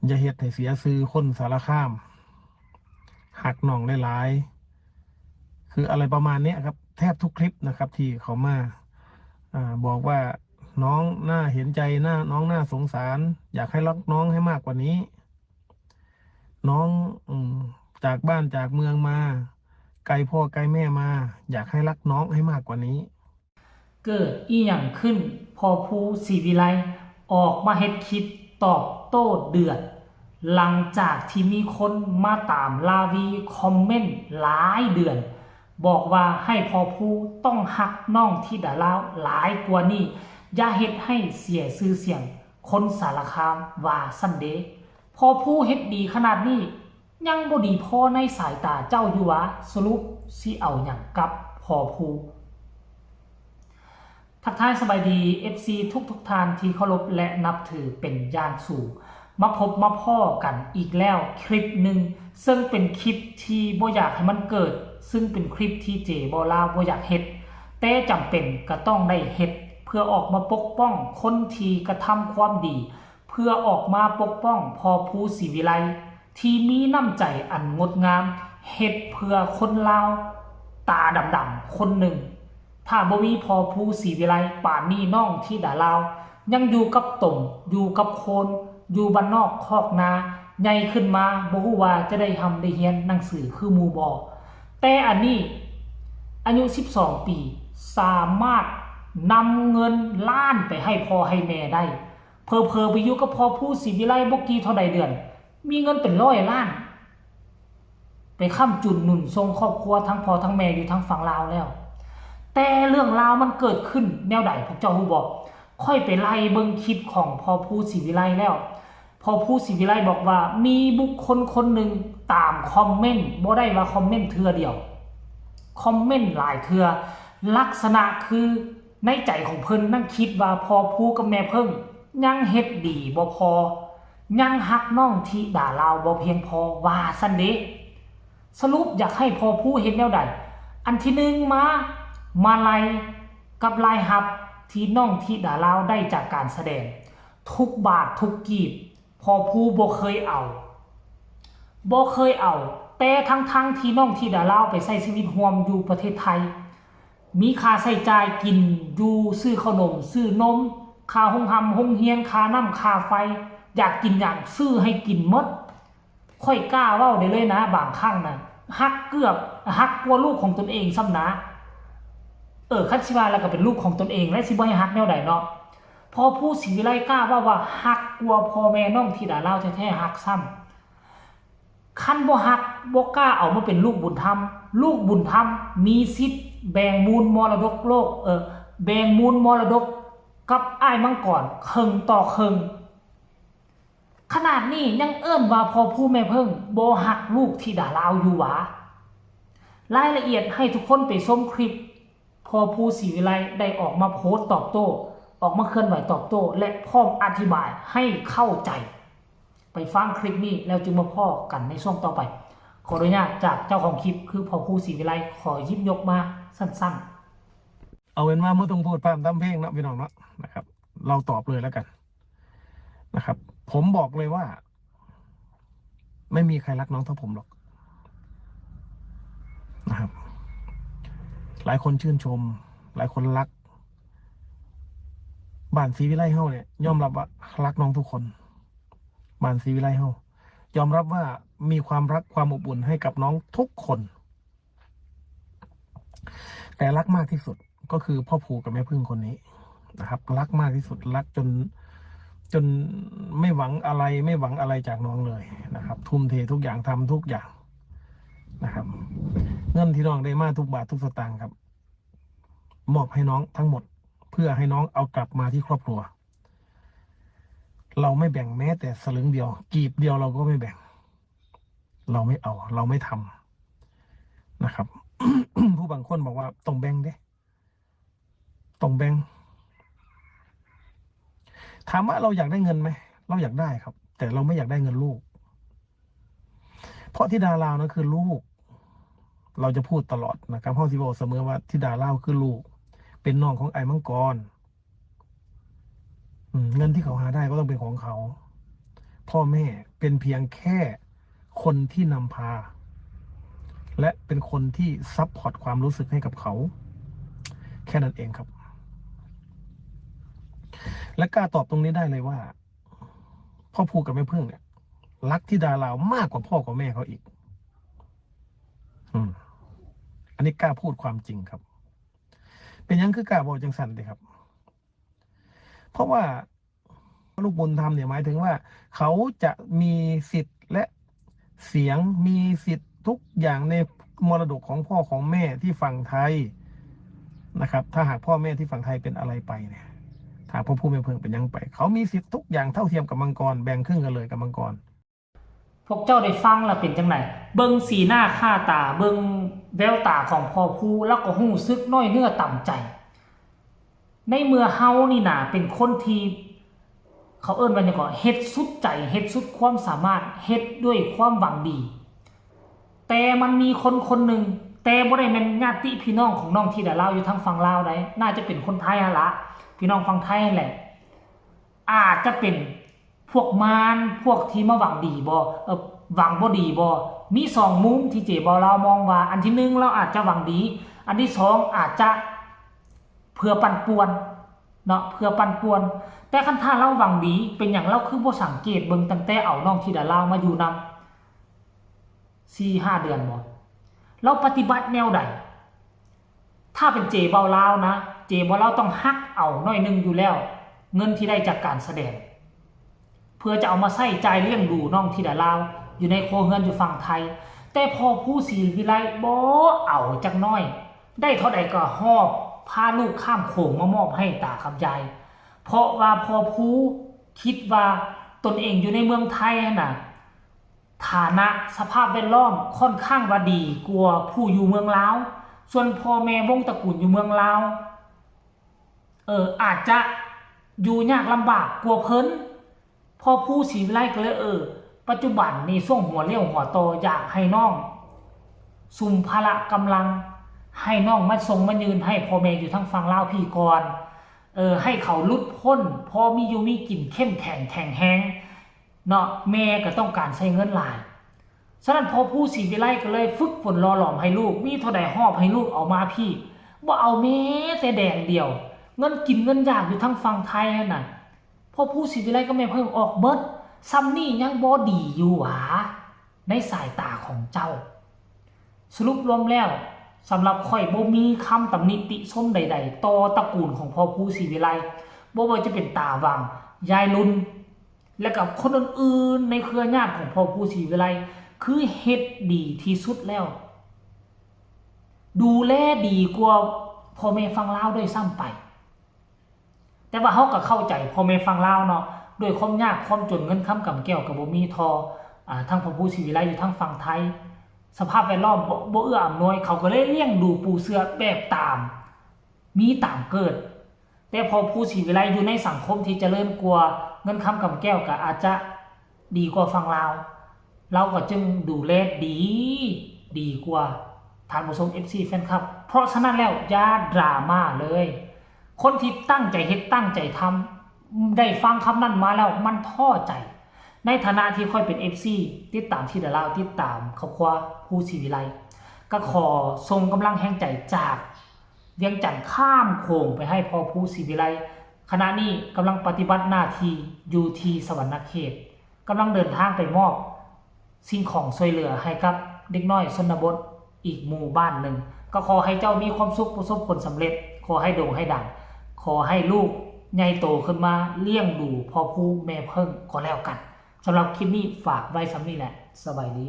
อย่าเฮ็ดให้เสียชื่อคนสารคามหักน้องได้หลายคืออะไรประมาณนี้ครับแทบทุกคลิปนะครับที่เขามาบอกว่าน้องน่าเห็นใจน้องน่าสงสารอยากให้รักน้องให้มากกว่านี้น้องจากบ้านจากเมืองมาไกลพ่อไกลแม่มาอยากให้รักน้องให้มากกว่านี้เกิดอีหยังขึ้นพอผู้ศรีวิไลออกมาเฮ็ดคลิปตอบโต้เดือดหลังจากที่มีคนมาตามลาวีคอมเมนต์หลายเดือนบอกว่าให้พอผู้ต้องหักน้องที่ดาลาวหลายกว่านี้อย่าเฮ็ดให้เสียชื่อเสียงคนสารคามว่าซันเดย์พอผู้เฮ็ดดีขนาดนี้ยังบ่ดีพอในสายตาเจ้าอยู่วะสรุปสิเอาหยังกับพอผู้ทักทายสบายดี FC ทุกท่านที่เคารพและนับถือเป็นอย่างสูงมาพบมาพ่อกันอีกแล้วคลิปหนึ่งซึ่งเป็นคลิปที่บ่อยากให้มันเกิดซึ่งเป็นคลิปที่เจบอลาบ่อยากเฮ็ดแต่จำเป็นก็ต้องได้เฮ็ดเพื่อออกมาปกป้องคนที่กระทำความดีเพื่อออกมาปกป้องพอผู้ศรีวิไลที่มีน้ำใจอันงดงามเฮ็ดเพื่อคนลาวตาดำๆคนหนึ่งถ้าบ่มีพอผู้ศรีวิไลป่านนี้น้องที่ดาลาวยังอยู่กับตมอยู่กับโคนอยู่บ้านนอกคอกนาใหญ่ขึ้นมาบ่ฮู้ว่าจะได้ทำได้เรียนหนังสือคือหมู่บ่แต่อันนี้อายุ12ปีสามารถนำเงินล้านไปให้พ่อให้แม่ได้เพอไปอยู่กับพ่อผู้ศรีวิไลบ่กี่เท่าใดเดือนมีเงินเป็น100 ล้านไปค้ำจุนหนุนทรงครอบครัวทั้งพ่อทั้งแม่อยู่ทั้งฝั่งลาวแล้วแต่เรื่องราวมันเกิดขึ้นแนวใดพวกเจ้าฮู้บ่ค่อยไปไล่เบิ่งคลิปของพ่อผู้ศรีวิไลแล้วพ่อผู้ศรีวิไลบอกว่ามีบุคคลคนหนึ่งตามคอมเมนต์บ่ได้ว่าคอมเมนต์เทื่อเดียวคอมเมนต์หลายเทื่อลักษณะคือในใจของเพิ่นนั่งคิดว่าพ่อผู้กับแม่เพิ่งยังเฮ็ดดีบ่พอยังฮักน้องที่ด่าลาวบ่เพียงพอว่าซั่นเด้สรุปอยากให้พ่อผู้เฮ็ดแนวใดอันที่1มาลัยกับรายรับที่น้องที่ดาลาวได้จากการแสดงทุกบาททุกกีบพอผู้บ่เคยเอาแต่ทั้งที่น้องที่ดาลาวไปใช้ชีวิตร่วมอยู่ประเทศไทยมีค่าใช้จ่ายกินอยู่ซื้อขนมซื้อนมค่าโรงเรียนค่าน้ำค่าไฟอยากกินอย่างซื้อให้กินหมดค่อยกล้าเว้าได้เลยนะบางครั้งนะฮักกว่าลูกของตนเองซ้ำนะคันสิว่าแล้วก็เป็นลูกของตนเองและสิบ่ให้ฮักแนวใดเนาะพอผู้ศรีวิไลกล้าว่าฮักกว่าพ่อแม่น้องที่ดาลาวแท้ๆฮักซ้ำคันบ่ฮักบ่กล้าเอามาเป็นลูกบุญธรรมลูกบุญธรรมมีสิทธิ์แบ่งมูลมรดกโลกแบ่งมูลมรดกกับอ้ายมังกรครึ่งต่อครึ่งขนาดนี้ยังเอิ้นว่าพ่อผู้แม่เพิ่งบ่ฮักลูกที่ดาลาวอยู่หวารายละเอียดให้ทุกคนไปชมคลิปพอผู้ศรีวิไลได้ออกมาโพสต์ตอบโต้ออกมาเคลื่อนไหวตอบโต้และพร้อมอธิบายให้เข้าใจไปฟังคลิปนี้แล้วจึงมาพ่อกันในช่วงต่อไปขออนุญาตจากเจ้าของคลิปคือพอผู้ศรีวิไลขอยิบยกมาสั้นเอาเป็นว่าไม่ต้องพูดพร่ำทำเพลงนะพี่น้องเนาะนะครับ เราตอบเลยแล้วกันนะครับ ผมบอกเลยว่า ไม่มีใครรักน้องเท่าผมหรอกนะครับ หลายคนชื่นชม หลายคนรักบ้านศรีวิไลเฮาเนี่ยยอมรับว่ารักน้องทุกคนบ้านศรีวิไลเฮายอมรับว่ามีความรักความอบอุ่นให้กับน้องทุกคน แต่รักมากที่สุดก็คือพ่อผูกับแม่พึ่งคนนี้นะครับ รักมากที่สุดรักจนไม่หวังอะไรจากน้องเลยนะครับ ทุ่มเททุกอย่างทำทุกอย่างนะครับ เงินที่น้องได้มาทุกบาททุกสตางค์ครับ มอบให้น้องทั้งหมด เพื่อให้น้องเอากลับมาที่ครอบครัว เราไม่แบ่งแม้แต่สลึงเดียวกีบเดียวเราก็ไม่แบ่ง เราไม่เอา เราไม่ทำนะครับ ผู้บางคนบอกว่าต้องแบ่งเด้ต้องแบ่งถามว่าเราอยากได้เงินไหมเราอยากได้ครับ แต่เราไม่อยากได้เงินลูก เพราะธิดาลาวนั่นคือลูก เราจะพูดตลอดนะครับพ่อที่บอกเสมอว่าธิดาลาวคือลูก เป็นน้องของไอ้มังกรเงินที่เขาหาได้ก็ต้องเป็นของเขา พ พ่อแม่เป็นเพียงแค่คนที่นำพา และเป็นคนที่ซัพพอร์ตความรู้สึกให้กับเขาแค่นั้นเองครับและกล้าตอบตรงนี้ได้เลยว่าพ่อภูกับแม่พึ่งเนี่ยรักธิดาราวมากกว่าพ่อกับแม่เขาอีกอันนี้กล้าพูดความจริงครับเป็นยังคือกล้าบอกจังสันเลยครับเพราะว่าลูกบุญธรรมเนี่ยหมายถึงว่าเขาจะมีสิทธิ์และเสียงมีสิทธิ์ทุกอย่างในมรดกของพ่อของแม่ที่ฝั่งไทยนะครับถ้าหากพ่อแม่ที่ฝั่งไทยเป็นอะไรไปเนี่ยถ้าพ่อผู้แม่เพิ่งเป็นยังไปเขามีสิทธิ์ทุกอย่างเท่าเทียมกับมังกรแบ่งครึ่งกันเลยกับมังกรพวกเจ้าได้ฟังแล้วเป็นจังไหนเบิ่งสีหน้าค่าตาเบิ่งแววตาของพ่อผู้แล้วก็หู้สึกน้อยเนื้อต่ำใจในเมื่อเฮานี่น่ะเป็นคนที่เขาเอิ้นว่าหยังก็เฮ็ดสุดใจเฮ็ดสุดความสามารถเฮ็ดด้วยความหวังดีแต่มันมีคนคนหนึ่งแต่บ่ได้แม่นญาติพี่น้องของน้องที่ดาลาวอยู่ทางฝั่งลาวได้น่าจะเป็นคนไทยละพี่น้องฝั่งไทยแหละอาจจะเป็นพวกมารพวกที่มาหวังดีบ่หวังบ่ดีบ่มี2มุมที่เจบ่เรามองว่าอันที่1เราอาจจะหวังดีอันที่2อาจจะเพื่อปั่นป่วนเนาะเพื่อปั่นป่วนแต่คันถ้าเราหวังดีเป็นอย่างเราคือบ่สังเกตเบิ่งตั้งแต่เอาน้องที่ดาลาวมาอยู่นำ 4-5 เดือนบ่เราปฏิบัติแนวใดถ้าเป็นเจเบาลาวนะเจเบาลาวต้องฮักเอาน้อยนึงอยู่แล้วเงินที่ได้จากการแสดงเพื่อจะเอามาใช้จ่ายเลี้ยงดูน้องที่ดาลาวอยู่ในโคเฮือนอยู่ฝั่งไทยแต่พอผู้ศรีวิไลบ่เอาจักน้อยได้เท่าใดก็หอบพาลูกข้ามโขงมามอบให้ตากับยายเพราะว่าพอผู้คิดว่าตนเองอยู่ในเมืองไทยน่ะฐานะสภาพแวดล้อมค่อนข้างว่าดีกว่าผู้อยู่เมืองลาวส่วนพ่อแม่วงตระกูลอยู่เมืองลาวอาจจะอยู่ยากลำบากกว่าเพิ่นพอผู้ศรีวิไลก็เลยปัจจุบันนี่ช่วงหัวเลี้ยวหัวโตอยากให้น้องซุมพละกำลังให้น้องมาทรงมายืนให้พ่อแม่อยู่ทั้งฝั่งลาวพี่ก่อนให้เขาลุดพ้นพอมีอยู่มีกินเข้มแข็งแข็งแห้งเนาะแม่ก็ต้องการใช้เงินหลายฉะนั้นพอผู้ศรีวิไลก็เลยฝึกฝนรอหลอมให้ลูกมีเท่าใดหอบให้ลูกเอามาพี่บ่เอาแม้แต่แดงเดียวเงินกินเงินอยากอยู่ทั้งฝั่งไทยน่ะพอผู้ศรีวิไลก็ไม่เพิ่งออกเบิดซ้ำนี่ยังบ่ดีอยู่หวาในสายตาของเจ้าสรุปรวมแล้วสำหรับข่อยบ่มีคำตำหนิติชมใดๆต่อตระกูลของพ่อผู้ศรีวิไลบ่ว่าจะเป็นตาวังยายลุนและกับคนอื่นๆในเครือญาติของพ่อผู้ศรีวิไลคือเฮ็ดดีที่สุดแล้วดูแลดีกว่าพ่อแม่ฝั่งลาวด้วยซ้ำไปแต่ว่าเขาก็เข้าใจพ่อแม่ฝั่งลาวเนาะด้วยความยากความจนเงินค้ำกำแก้วกับบ่มีทอทั้งพ่อผู้ศรีวิไลอยู่ทั้งฝั่งไทยสภาพแวดล้อมบ่เอื้ออำนวยเขาก็เลยเลี้ยงดูปูเสือแบบตามมีตามเกิดแต่พอผู้ศรีวิไลอยู่ในสังคมที่เจริญกว่าเงินค้ำกำแก้วก็อาจจะดีกว่าฝั่งลาวเราก็จึงดูแลดีกว่าท่านผู้ชม FC แฟนคลับเพราะฉะนั้นแล้วอย่าดราม่าเลยคนที่ตั้งใจเฮ็ดตั้งใจทำได้ฟังคำนั้นมาแล้วมันท้อใจในฐานะที่ค่อยเป็น FC ติดตามที่ดาราติดตามครอบครัวผู้ศรีวิไลก็ขอส่งกำลังแห่งใจจากเวียงจันทน์ข้ามโขงไปให้พ่อผู้ศรีวิไลขณะนี้กำลังปฏิบัติหน้าที่อยู่ที่สวรรณเขตกำลังเดินทางไปมอบสิ่งของช่วยเหลือให้กับเด็กน้อยชนบทอีกหมู่บ้านหนึ่งก็ขอให้เจ้ามีความสุขประสบผลสำเร็จขอให้โด่งให้ดังขอให้ลูกใหญ่โตขึ้นมาเลี้ยงดูพ่อผู้แม่เพิ่งก็แล้วกันสำหรับคลิปนี้ฝากไว้ซ้ำนี่แหละสบายดี